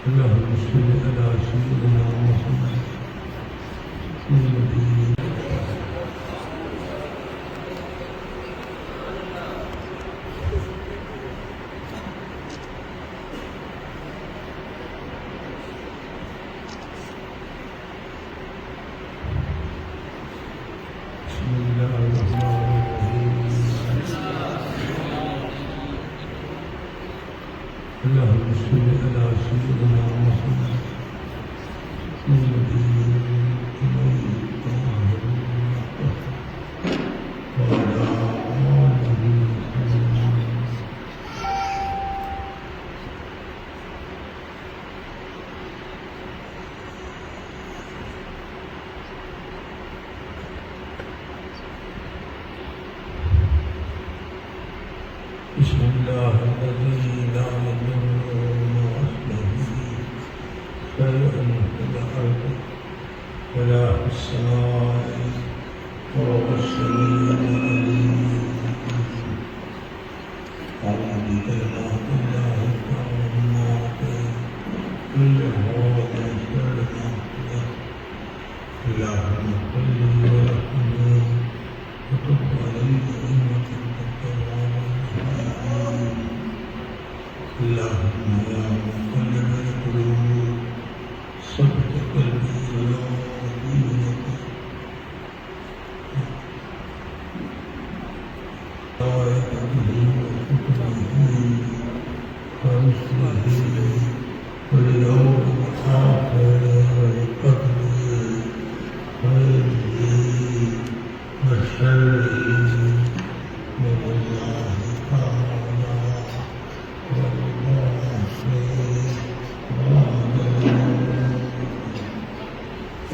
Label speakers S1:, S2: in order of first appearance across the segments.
S1: اللهم صل على سيدنا محمد النبي. بسم الله الرحمن الرحيم. اللهم صل على سيدنا محمد النبي وعلى آله بسم الله الذي لا يضر مع اسمه شيء في الأرض ولا في السماء وهو السميع العليم. أعوذ بكلمات الله التامات من هذا شر ما خلق. اللهم صل وسلم وتب عليه إنك أنت التواب الرحيم. اللهم يا مقلب القلوب ثبت قلبي على دينك. آياته وحكمه ورسله واليوم الآخر والقدر خيره وشره من الله تعالى والله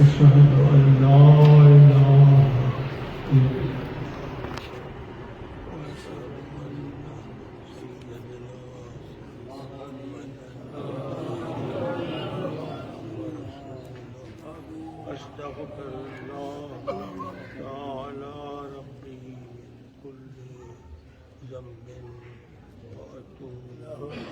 S1: أشهد أن لا إله إلا أستغفر الله تعالى ربي من كل ذنب وأتوب إليه.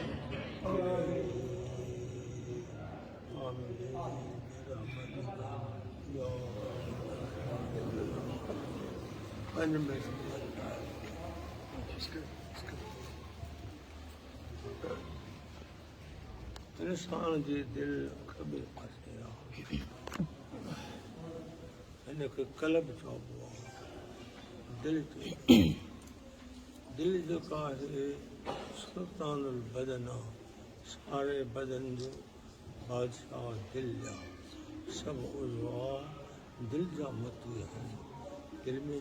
S1: آمين برحمتك يا انسان جي دل کبي پاسي آهي. انکي قلب چئبو آهي. دل جيڪو آهي سلطان البدن آهي. سارے بدن جو بادشاہ دل جا سب عضو دل جا متي آهن. دل میں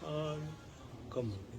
S1: خال کم بھی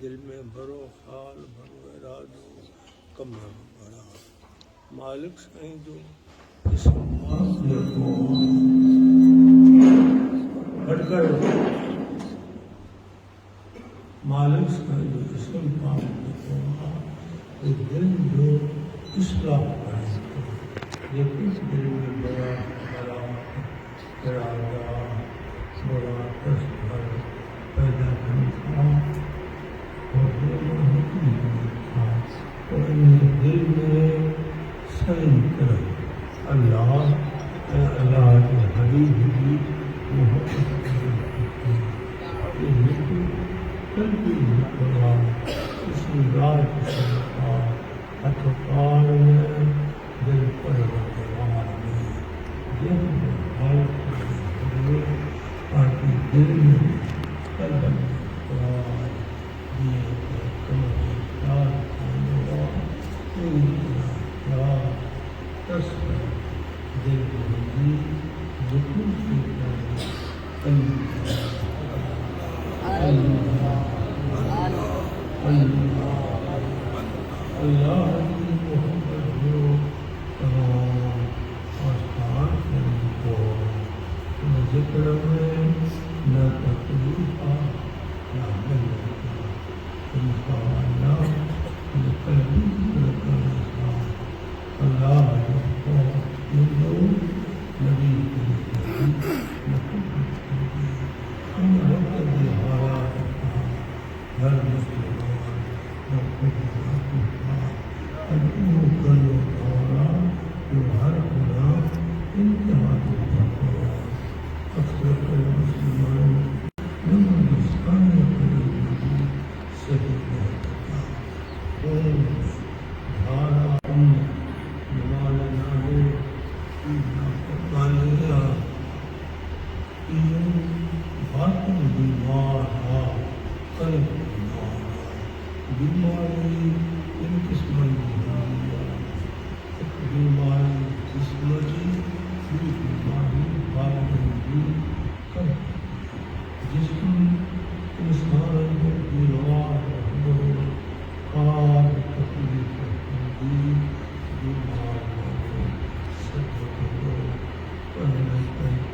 S1: دل میں بڑو خال بڑو ارادو کم بڑا. مالک سائیں جو اسم ہٹ کر مالک سائیں جو اسم پاک دل جو اصلاح کرے. لیکن دل میں بڑا بڑا ارادہ بڑا تصور پیدا کرتا اور دل میں صحیح طرح اللہ کے حبیب کی محبت قلبی مقرا اس ذات کا اتقال میں دل پر بغوان میں دل میں خالق میں آتی دل میں قلب میں قرآن دیئے کے کمر اقتار کرنے والا تصور دل میں ذکر سے اللہ محمد جو آستان کو ذکر میں نہ تکلیف نہ ملتا انسان نہ قلبی اللہ کو نبی ہر مسلمان أخلق المسلمان من الإسلام سبيل دھارا مالنا پانیا باطن بیمار قلب بیماری ان قسم ایک بیماری جسمانی دوسری بیماری باطن کی قلب جسم انسان کو بیمار کار تکلیف بیمار سب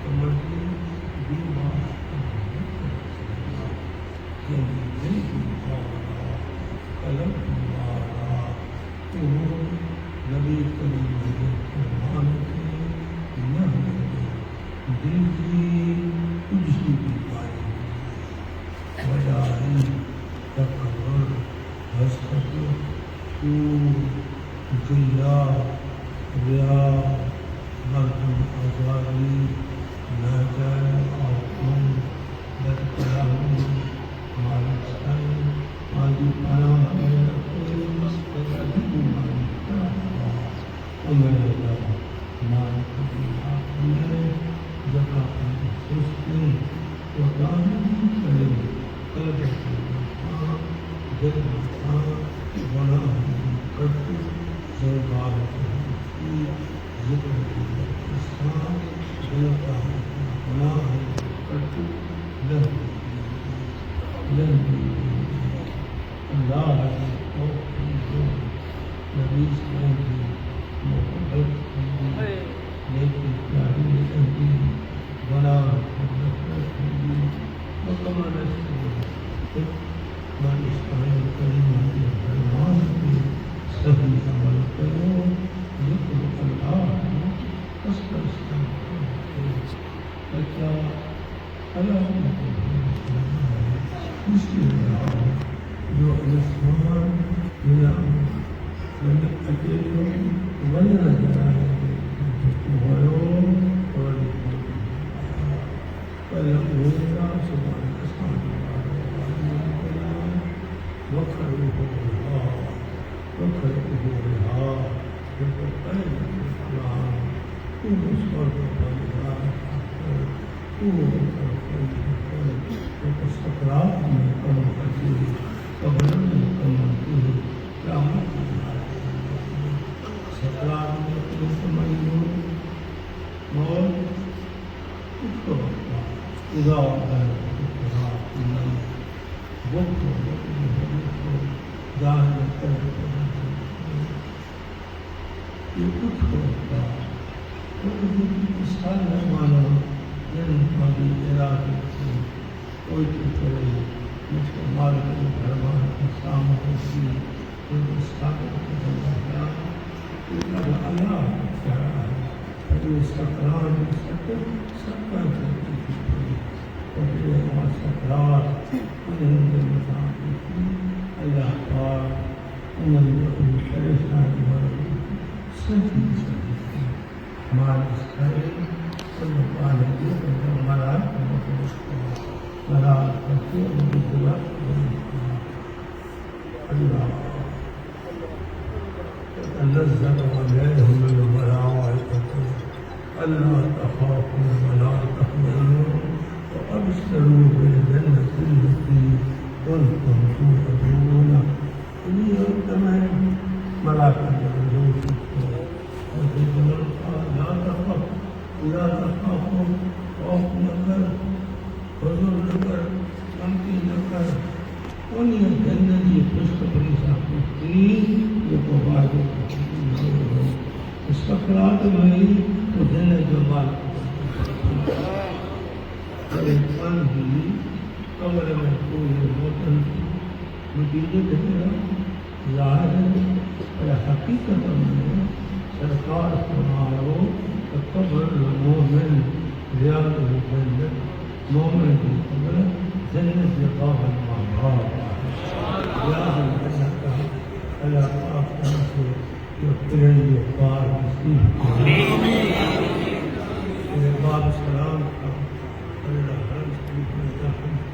S1: تمجی بیمار قلب بیمار تو نبی کریم فرمان کے نہ دل کی کچھ بھی بیماری وجاہی تکبر حسد جیا ریا مردم آزادی ناجائز آفن بدکلامی مالکان آدی پانا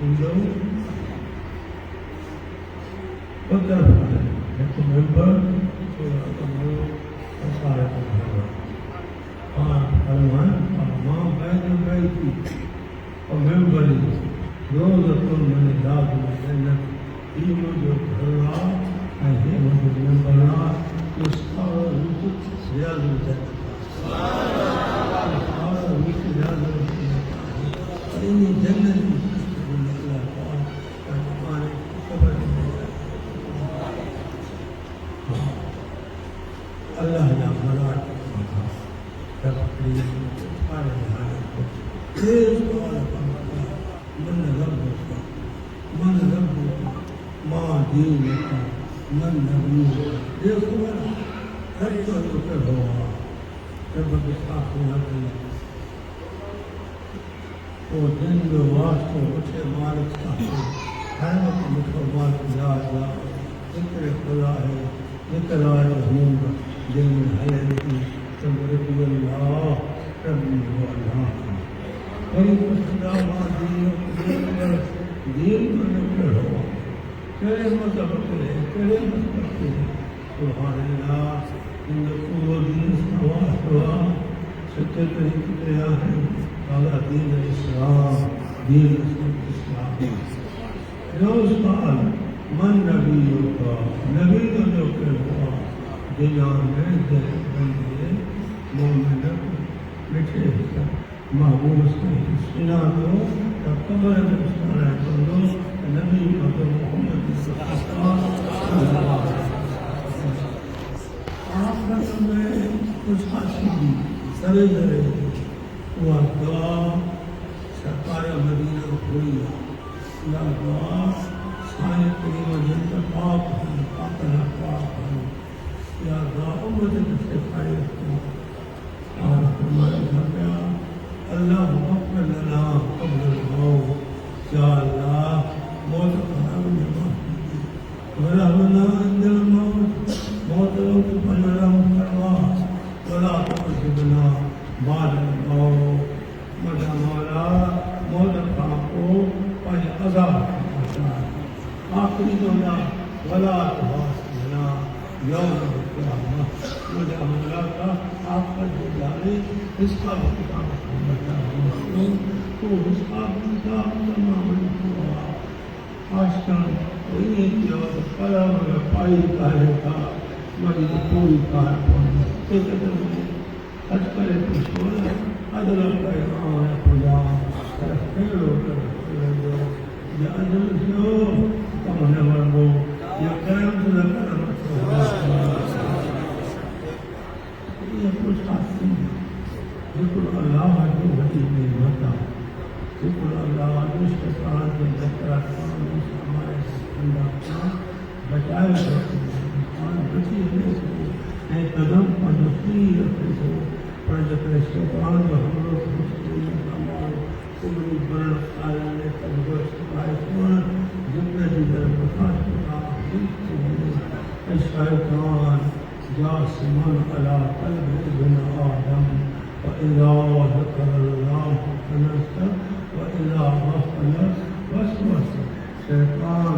S1: window. What the member to a member those upon many dogs and he was a Allah and he was a member to scholar which is real with that. Scholar which is real with that. Any general Allah ya Marat Is all من ربك ما دينك من نبيك دیکھو ہر کوئی ذکر ہوا رب کے ساتھ وہ دن جو واسطے اٹھے مالک صاحب ہر وقت مجھے مالک یاد ذکر خدا ہے ذکر آئے ہوں دل میں ہے نہیں تم ربی اللہ ربی اللہ کوئی خدا ماں دین کو نکل ہوا تیرے مذہب کرے تیرے مذہب کرے سبحان اللہ ان کو دین سوا ہوا سچے طریقے تیار ہے اعلیٰ دین اسلام دین اسلام جو سوال من نبی کا نبی کو جو کہ ہوا دیان میں بندے مومن مٹھے محبوب سے سنا دو قبر میں سنا دو نبی محمد صلی اللہ علیہ وسلم آخرت میں کچھ حاصل سرے درے ہوا دعا سرکار مدینہ ہوئی یا دعا سائے کریم جنت پاک ہے پاکنا پاک ہے یا دعا امت سے خیر ہے اور ہمارے گھر اللہ اغفر لنا قبل الموت یا اللہ موت خراب نماز ورحمنا عند الموت موت روت بنرم کروا ولا تحسبنا بعد الموت مجھا مولا موت خاکو پائی عذاب آخری دولا ولا تحسبنا یوم القیامہ مجھا مولا کا آخر جلالے اس کا وقت تو اس کا کتاب تمام ہوا آشکر وہی جو قلم پائی کارے کا مجھے پوری کار پہنچا ایک ادھر مجھے حج کرے پشور عدل پیغام خدا پھیلو کر یا عدل جو کمانے ورگو یا قیام سے کرم یہ کچھ حاصل ذکر اللہ جو بڑی نعمت ذکر اللہ جو شیطان کے ذکر ہمارے اللہ بچائے بچی ہے قدم پر نفری رکھے ہو پر ذکر شیطان جو ہم لوگ مسلم ہمارے کمری برن آئے تبگر سکائے سوان ذکر جدر بخاش کا شیطان جاسمان علی قلب ابن آدم وإذا ذكر الله تنسى وإذا غفل وسوس شیطان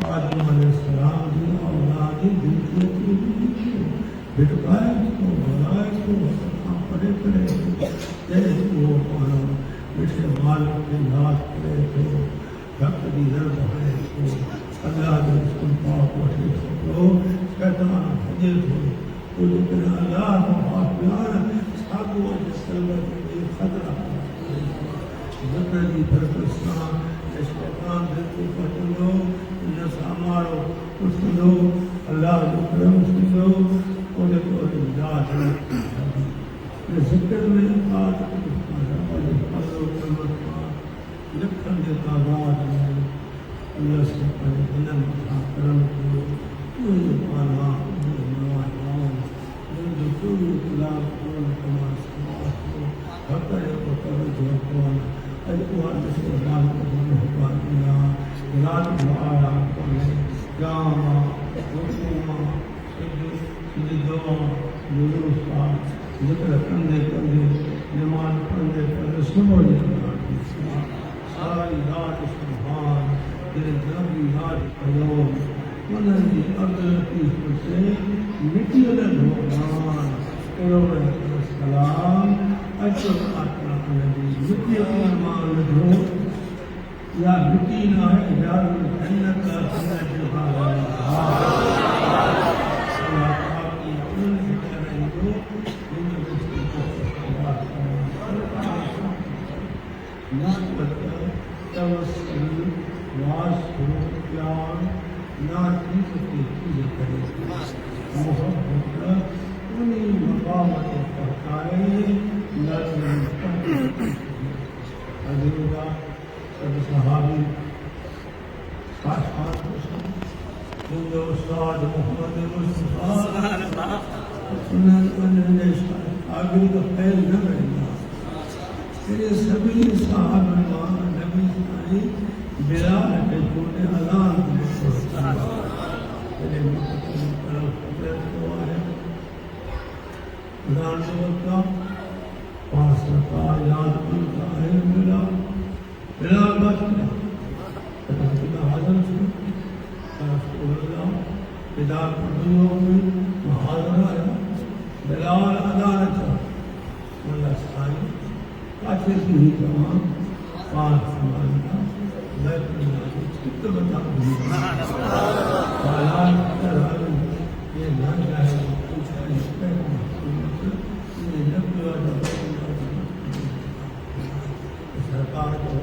S1: آدم علیہ السلام کی اولادی بنتیتی بٹکائے کو بلائے کو پڑے پڑے تیرے کو پانا مٹھے مالک کے ناس پڑے کو حق دی رب ہے کو اللہ نے سن پاک وحی کو شیطان حجیت ہو تو لیکن اللہ کو بات بیان ساتھو جسلت کے خطرہ ذکر دی پرکستان شیطان دلتی پتلو نسا مارو کسلو اللہ کو کرم سنو اور ایک اور امداد ہے ذکر میں بات لکھن کے تعداد میں اللہ سے پہلے دنم کا کرم کو کوئی پانا کوئی اطلاع کون کما سماعت کو حقر کو توجہ کون اجوان جسے اللہ کو حکمان دیا رات دعایا کون جاما حکومہ سجدوا نزول صاحب ذکر کرنے نماز پڑھنے پر صبح ساری رات سبحان تیرے نام کی یاد کرو انہوں نے عدالتی سے مٹی الرحمان السلام اچھل آتنا نبی مٹی الرحمان دو یا مٹی نہ ہے یا جنت کا سنت جہاں نسبت توسل واسطہ پیار ناطق کی چیزیں کرے محبت انہیں مقامت پہنچائے لازم حضرت سب صحابی خاص جن استاد محمد مصطفیٰ انہوں نے آگے کا پہل نہ رہنا میرے سبھی صاحب نبی ساری بلال کے چھوٹے اذان میں پڑھتا میرے مقدم طرف خبر ہوا ہے اذان کے وقت 5 رکعت یاد کرتا ہے بلال بچ گیا خدا حاضر سے رسول اللہ بیدار پردیوں میں محاضر آیا بلال اذان تھا اللہ ساری آتے ہی تمام 5 سمانا بیت اللہ چھت بتا حالات ترال یہ نہ جائے پوچھا اس پر یہ نبی والا سرکار کو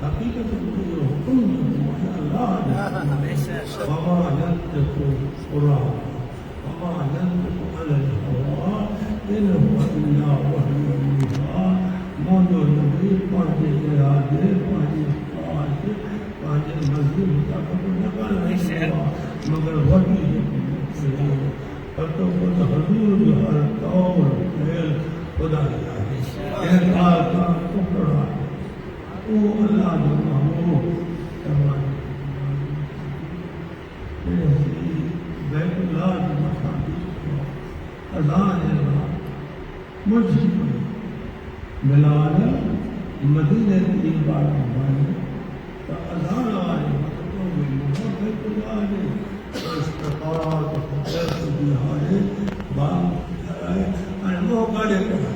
S1: حقیقت میں حکم اللہ وما ينطق قرآن وما ينطق عن الهوى إن هو إلا وحي يوحى موضوع نبی پانچ ارادے پانچ مذہب مطابق نقل نہیں ہوا مگر وحی حضور جو ہر طور پھیل خدا ایک آتا ٹکڑا او اللہ جو محمود بیت اللہ جو مساجد اذان اللہ مجھ بلال مدینہ کی بات ہماری تو اذان والے مطلبوں میں محبت اللہ استقامت خطرت بہارے بات کرائے اور وہ گاڑے کرا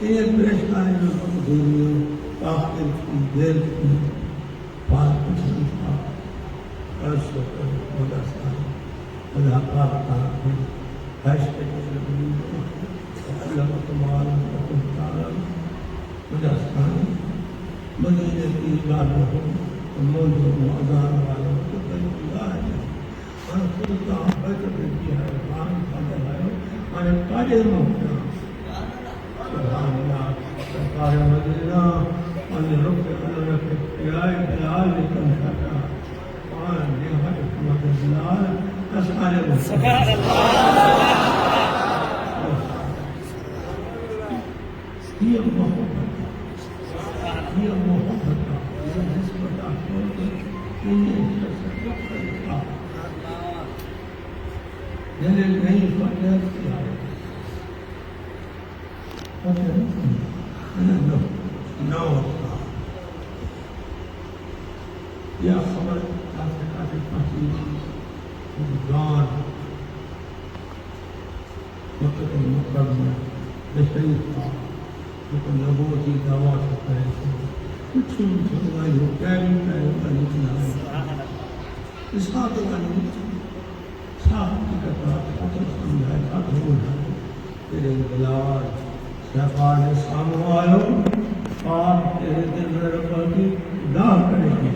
S1: یہ پریشانی میں بہت دھیریوں تاخیر کی دیر کی بات کچھ نہیں تھا عرض کر مدرسان اللہ پاک تعالیٰ حیث اللہ تمہارا مجھے مدینہ کی عبادت ہو موجود اذان والوں کو اللہ ہے اور خود کا بیت کی ہے قرآن پڑھ رہا ہے اور کاجے موجود سبحان اللہ سرکار مدینہ اور رب اللہ کے پیائے بلال نکل سکا اور نہایت حکمت بلال اشعار سبحان اللہ هي محبت هي نسبة أحوال دليل نہیں فقط أنا نو يا خبر أصدقاء الفصيل الجار وقت المقدمة بشريف تو لوگوں کی دعوا کرتا ہے کچھ سنوائی ہو کیری کا نکلا ہے اس بات کا نہیں صاحب کی کتا خطر سمجھائے خط ہو جائے تیرے بلال سرکار نے سامو آئے آپ تیرے دل میں رکھا کی دعا کرے گی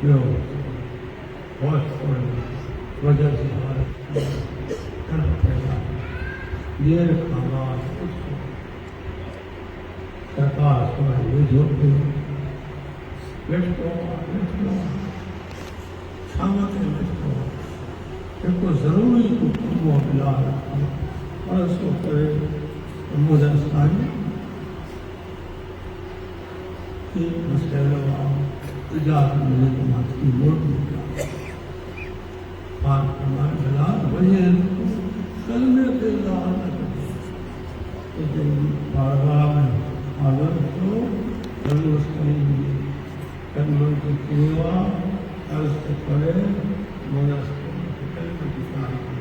S1: جو بہت خوش وجہ سے حالت کرنا پیدا دیر خامات کچھ سرکار سمجھے جھوٹے بیٹھو شامت میں بیٹھو پھر کو ضروری کو کمو بلا رکھا اور اس کو کرے مدرسانی کہ مسئلہ اجازت ملے جماعت کی ووٹ ملتا پاک ہمارے بلاد وجہ کلمے پہ اللہ نہ کرے بارگاہ میں حاضر ہو ہوا عرض کرے منس کلمہ کی تعریف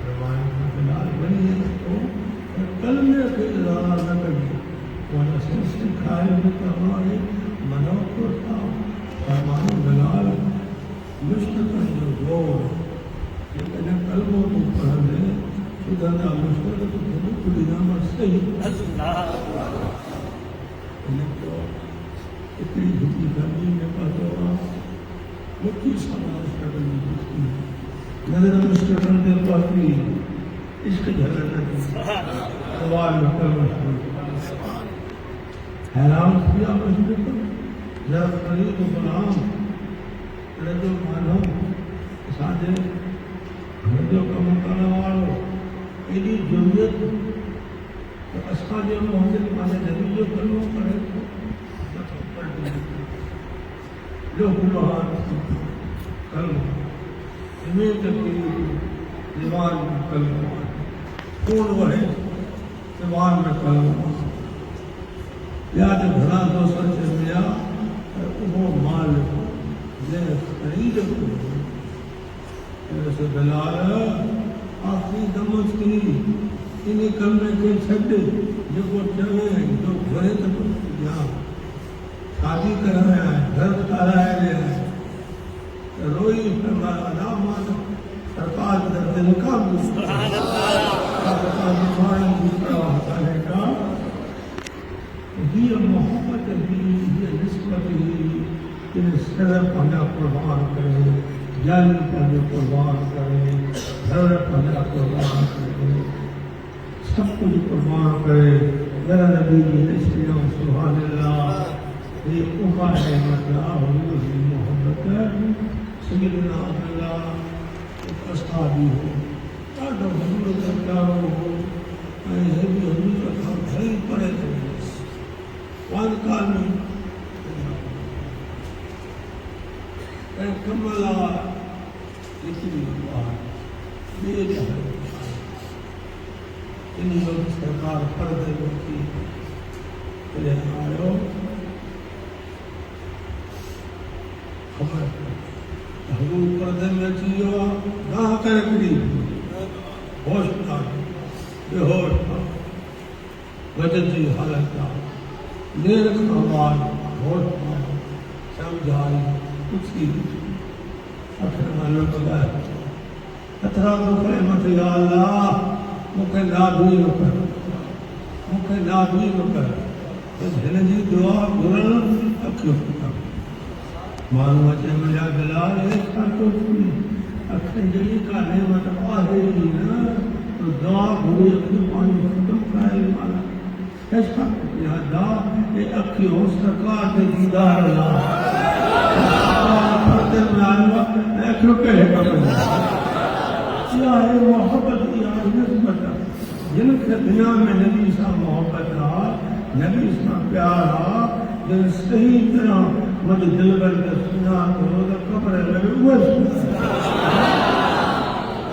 S1: روایت بلال بنی ہے تو کلمے کے اظہار نہ کریے ونس سکھائے بھی کروانے منو کرتا فرمان بلال مشتقل جو زور لیکن کلموں کو پڑھنے خدا مشتقل کو کلی نام صحیح اتنی جھوٹی گرمی میں پتہ مٹھی سماج کرنے نظر مشتقل دے پاتی عشق جھگڑنا کی سوال مکر مشتقل حیران کیا مشتقل جب قریب و غلام رجو مانو سادے رجو کم کرنے والو ایڈی جمعیت تو اسفاد محمد مانے نبی جو کلموں کرے جو گلوہان کلمہ زمین تکلیف دیوان میں کلمہ کون وہ ہے دیوان میں کلمہ یاد بھرا دوسر سے میا وہ مال لے خرید کو جیسے بلال آخری دمت کی انہیں کلمے کے چھڑ جو کو چلے جو گھرے تک یہاں شادی کر رہے ہیں گھر کھا رہے ہیں روئی فرما علامات سرکار در دل کا سبحان اللہ یہ محبت بھی یہ نسبت ہی کہ سر پہنا قربان کرے جان پہنا قربان کرے گھر پہنا قربان کرے سب کچھ قربان کرے میرا نبی اسلام سبحان اللہ یہ اوپر ہے مطلب حضور محبت سیدنا اللہ اصحابی ہو تاکہ حضور سرکار ہو یہ بھی حضور کا کام بھائی پڑے وان کال میں کملا اتنی بات یہ جہاں انہی وقت سرکار پردے وقتی لے آئے خبر حضور پردے میں چیزوں نہ کر کری ہوش نہ بے ہوش نہ وجد جی حالت کا نیرک آواز ہوش نہ سمجھائی کچھ ہی آخر معلوم بگائے اترا تو کلمت یا اللہ مکہ نابی مکر مکہ نابی مکر بس ہن جی دعا گرن اکھیوں کر معلوم ہے مجھا بلال ایک تو اکھیں جڑی کا نعمت آہے ہی نا تو دعا گھوڑی اکھیں پانی ختم کرائے مالا ایسا یا دعا اے اکھیوں سرکار دے دیدار اللہ پردے میں آنوا اکھیوں کہے کبھے یا ہے محبت یا نسبت جن کے دنیا میں نبی صاحب محبت رہا نبی صاحب پیار رہا جن صحیح طرح مجھے دل کر کے سنا کرو تو قبر لگے وہ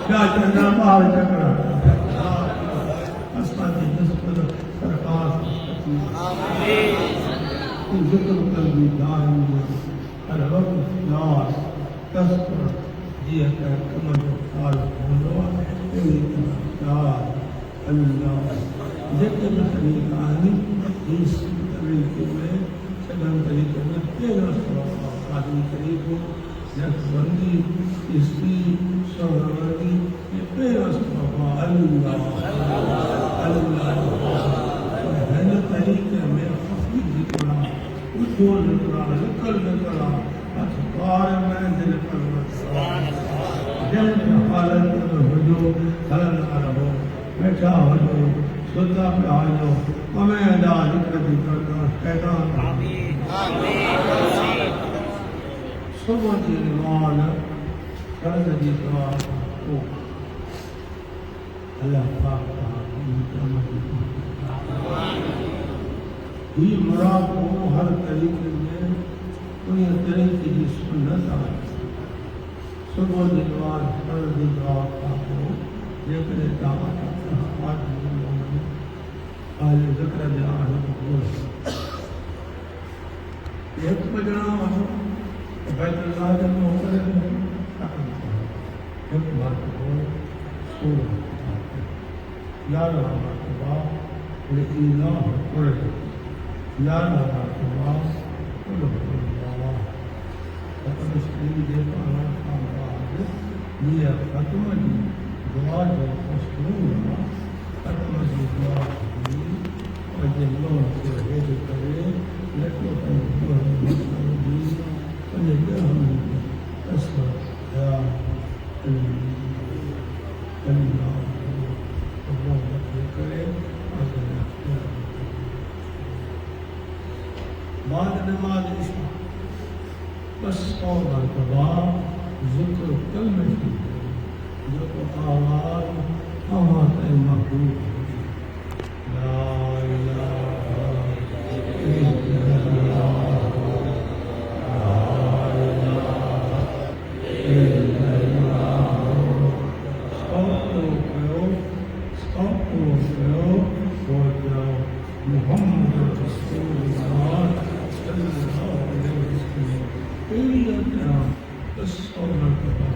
S1: کیا چندہ باہر چکرا اسمان کی نسبت سرکار ذکر قلبی دائمی ہر وقت نار تذکر جی ہے کمر تعلق بلوا ایلی طرح اللہ جتنے میں طریق آنی اس طریقے میں سلام طریقے میں تیرہ سوال آدمی طریقوں یک بندی اسکی سوروردی یہ تیرہ سوال اللہ اللہ ہے طریقے میں حفیظ ذکرہ اجھول ذکرہ لکل ذکرہ اتبار میں دل پر جن حالت میں ہجو حلن عربو بیٹھا ہجو سلطہ پہ آجو ہمیں ادا ذکر بھی کرنا شیطان آمین صبح کی نمال فرض کی دعا کو اللہ پاک یہ مراد کو ہر طریقے میں انہیں طریقے کی سنت آئی صبح کی دعا فرض کی دعا کو لیکن دعوت آج ذکر جہاں ایک بجنا ہو بیت اللہ جب محترم ہے ایک بات ہو سورہ یارہ مرتبہ لِلَّهِ قُرْبِ یارہ مرتبہ قُرْبِ اللہ فقط شریف پانا خاندان یہ ختم جی دعا جو مشکور ختم جی دعا کی اور جن لوگوں سے ہیڈ کرے لکھو تنجیح مصنوعی تنجیح اسر یا اللہ اللہ کرے بعد نماز عشاء بس اور مرتبہ ذکر کلمہ کی جو آواز ہمارے محبوب لا الہ الا اللہ لا الہ الا اللہ سب کو کرو اور جاؤ محمد رسول اللہ صلی اللہ علیہ وسلم بس اور مرتبہ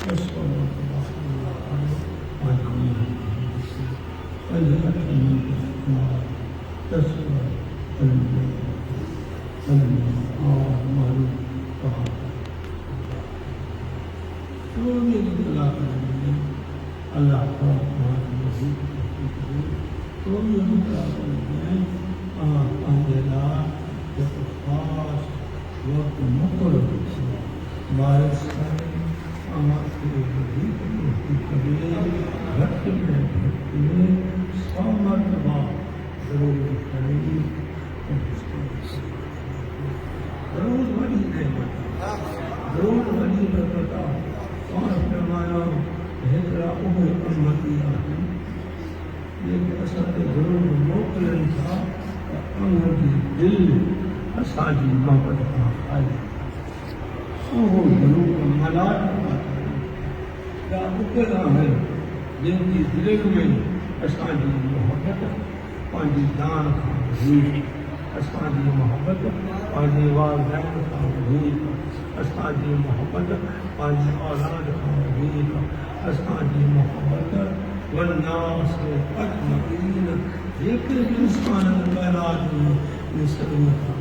S1: بس اور مرتبہ اللہ خاص وقت مقرر بارش کریں گھٹ میں سو مرتبہ ضرور کریں ضرور بڑی نعمت ضرور بڑی برکت اور فرمایا ہجرا امتی آتی لیکن اصل ضرور موکلن تھا ان کی دل اساجی محبت کا خالی وہ ضرور ملائک یا اکرا ہے جن کی دل میں اساجی محبت پانچی جان کا وزیر اساجی محبت پانچی والدین کا وزیر اساجی محبت پانچی اولاد کا وزیر اساجی محبت والناس اجمعین لیکن انسان الکائنات میں سبھی کا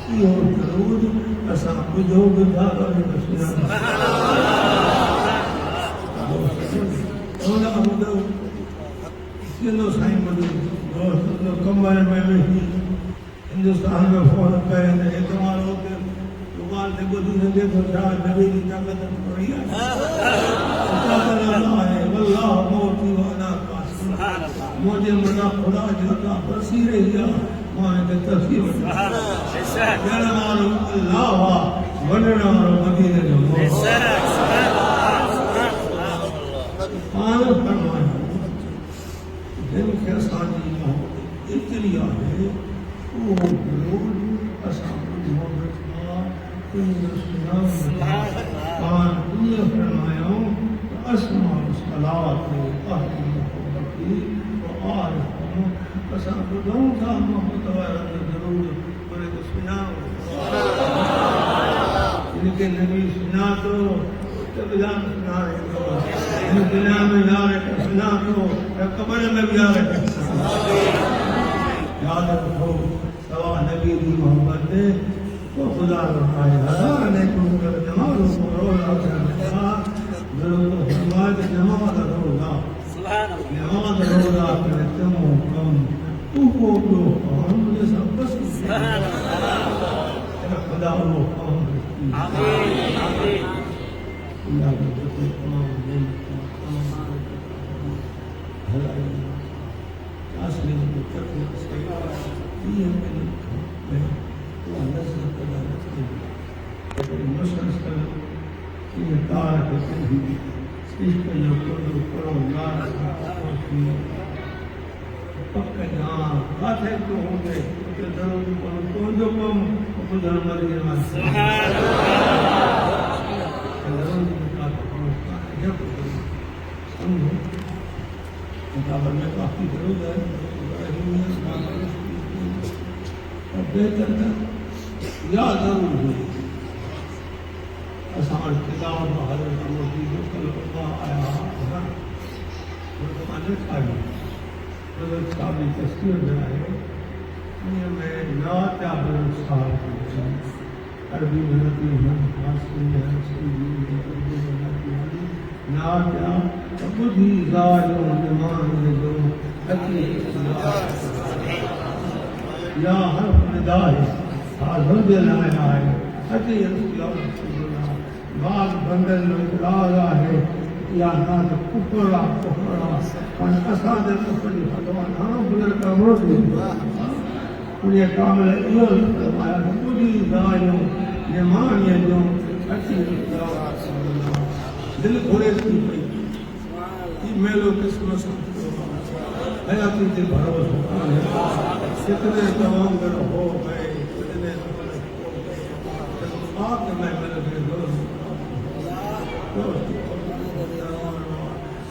S1: یہ ضرور اسا بدھو بدھارا رسول اللہ بدھو کلو سائیں بدھو دوست کمبر میں بھی ہندوستان میں فون کریں اعتماد ہو کے دکان سے بدھو نے دیکھو شاید نبی کی طاقت پڑی ہے اللہ ہے واللہ موتی وانا قاسم مجھے منا خدا جاتا برسی رہی ہے مانے کے تفسیر جانا مارو اللہ وا وننا مارو مدینہ جو آنا فرمایا جن کے ساتھی محبت اتنی ہے وہ ضرور اصحاب محبت کا ان سنا آن دنیا فرمایا اسماء الصلاة اہل محبت و عارفوں اصحاب دون کا محبت وارد ضرور بڑے کو سنا ان کے نبی سنا تو تب جان سنا رہے تو ان دنیا میں جا رہے سنا تو قبر میں بھی جا رہے یاد رکھو سوا نبی کی محبت ہے تو خدا رکھائے ہزار نیکوں کر جمال کو رولا کرنا ضرور فرمائے نماز روزہ نماز روزہ کرتے ہو کم تو کو جو ہم جیسا بس خدا وہ ہم آمین آمین اللہ کے تمام دن بھلائی اصلی کو تکلیف سے یہ میں وہ نظر پیدا کرتے ہیں مسلسل یہ کار کرتے ہیں اس کا جو کرو یار پکا جہاں کھاتے تو ہوں گے کہ ضرور تو جو کم خدا مر گئے کتابوں میں کافی ضرور ہے بہتر یا ضرور ہوئی اسان کتاب حضرت موتی جو کل اللہ آیا ہے مردمانہ کھائی حضرت صاحب کی تصویر میں آئے ان میں نات حضرت صاحب کی عربی میں نتی ہیں فارسی میں سندھی میں اردو میں نتی ہیں نات بدھی زائر نمان جو اکی یا حرف ندا ہے حاضر دلائے آئے اکی رسول اللہ بعض بندل میں اطلاع ہے یا نات کپڑا کان اساد کپڑی بھگوان ہاں بلر کا روز انہیں کامل ایول فرمایا بدھی زائر نمان جو اکی رسول اللہ دل گھوڑے کی پئی یہ میلو قسمت حیاتی دل بھروس کتنے تمام گر ہو گئے کتنے آپ میں میرے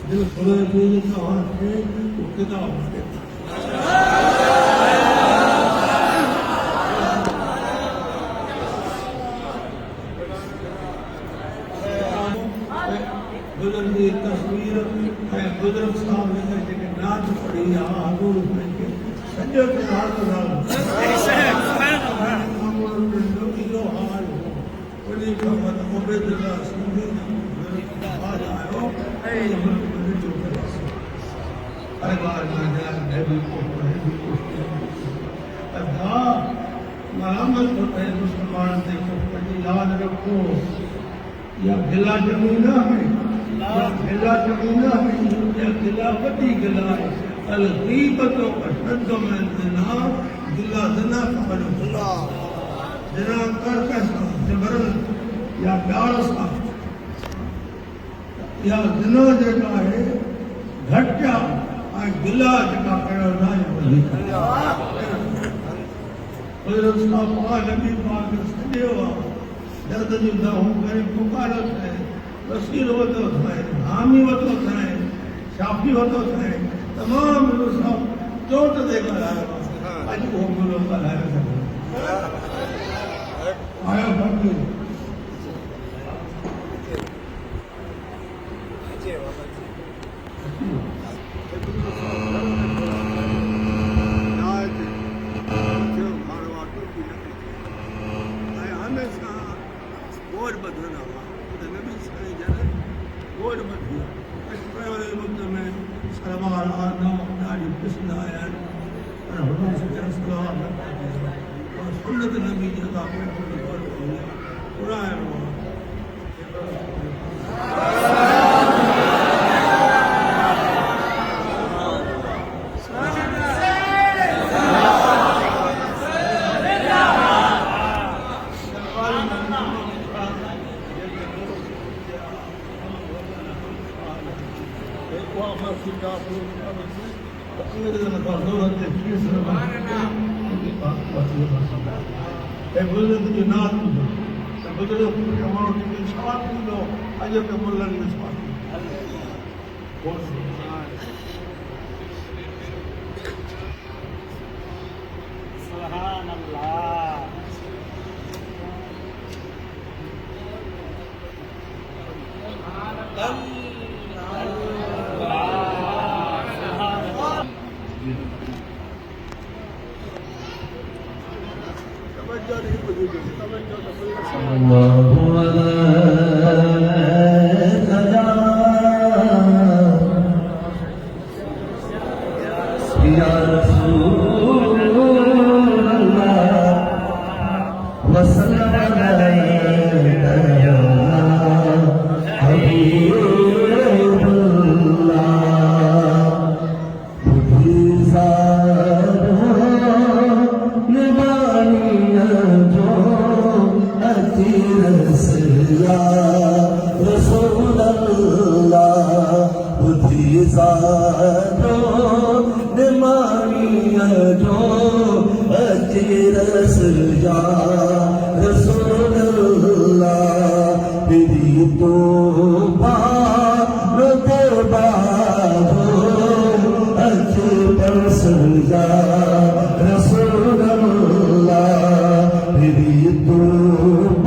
S1: دل کھلے دیے کہاں تھے وہ کتاب بزرگی تصویر ہے بزرگ صاحب نے کہ نعت پڑھی یا حضور میں کہ سجدے کے ہاتھ لو حال ولی محمد عبید اللہ سنگھی آج آئے اے ملک جو اے بار میں بھی کو ابھا مرحمت ہوتا ہے مسلمان دیکھو کہ یاد رکھو یا گلا جمینہ ہے گلا جمینہ ہے یا گلا بڑی گلا ہے الغیبتوں کا شد میں زنا گلا زنا خبر اللہ زنا کر کیسا جبرن یا پیار سا یا زنا جگہ ہے گھٹیا گلا جگہ کرو نہ حضرت صاحب نبی پاک سجے ہوا درد جو دہوں کرے پکارت ہے وسیل وطو تھائے حامی وطو تھائے شافی وطو تھائے تمام ملو صاحب چوٹ دے کر آئے آج وہ ملو کر آئے آیا بھائی سنت نبی جگہ قرآن بزرگ جو نات بزرگ امانت کے شفاعت دو اجر کے ملن میں شفاعت سبحان اللہ رسول اللہ
S2: Rasulullah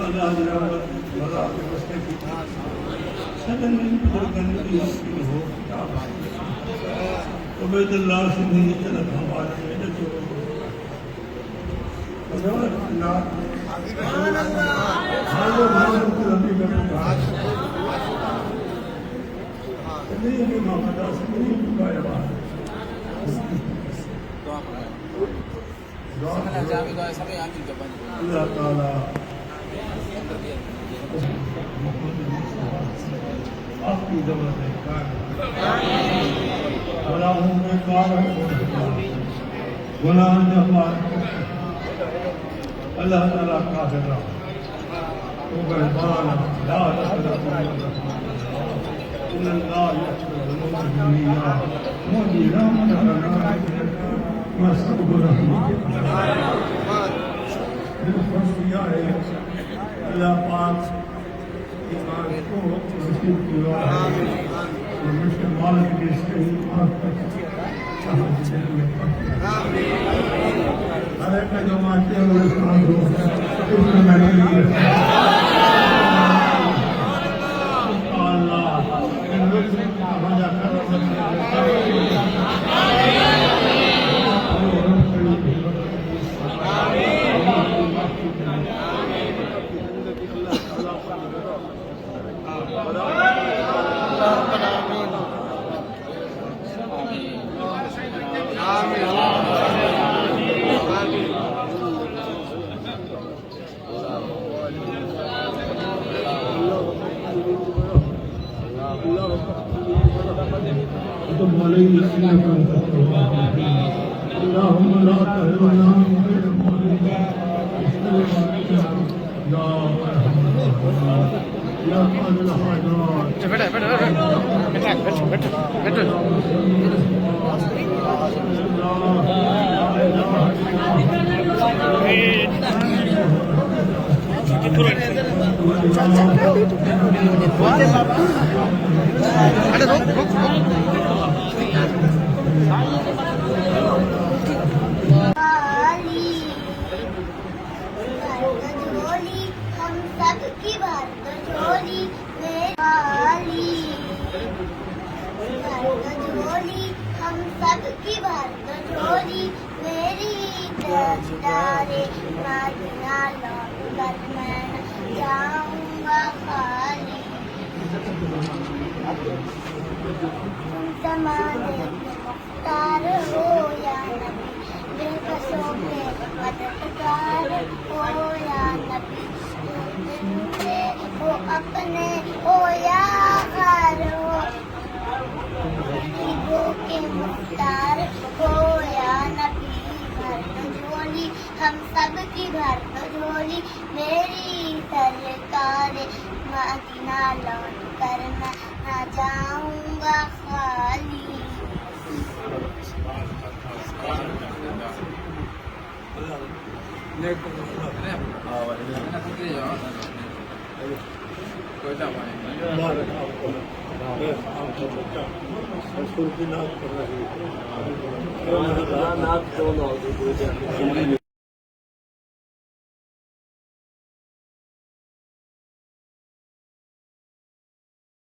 S1: اللہ رحمت بلا واسطے کی سدن بزرگوں کی حسین ہو عبید اللہ سے نہیں چلا ہمارے میں جو اللہ سبحان اللہ حال بھالوں کی ربی میں بات نہیں ہے محمد رسول کا بات اللہ تعالی آپ کی دولت ہے گناہوں میں کار گناہ جفار اللہ تعالیٰ قادر تو مہربان لا تقنطوا من رحمت اللہ ان اللہ یغفر الذنوب جميعا مجھے رحمت کرنا میں سب کو رحمت دل خوش کیا ہے اللہ پاک ایمان کو نصیب کیا اور مسلمان کے صحیح بات ہر ایک کا جو مانتے ہیں وہ اسلام کو اس میں میں نے اللہ ان لوگ ہمارا اللهم لا تهرنا من يا قاضي
S2: زمانے مختار ہو یا نبی دل بسوں میں مددگار ہو یا نبی زندے ہو اپنے ہو یا غار ہو غریبوں کے مختار ہو یا نبی بھر دو جھولی ہم سب کی بھر دو جھولی میری سرکار مدینہ لوٹ کر میں نہ جاؤں گا خالی
S1: رسول کی نام کر رہی ہے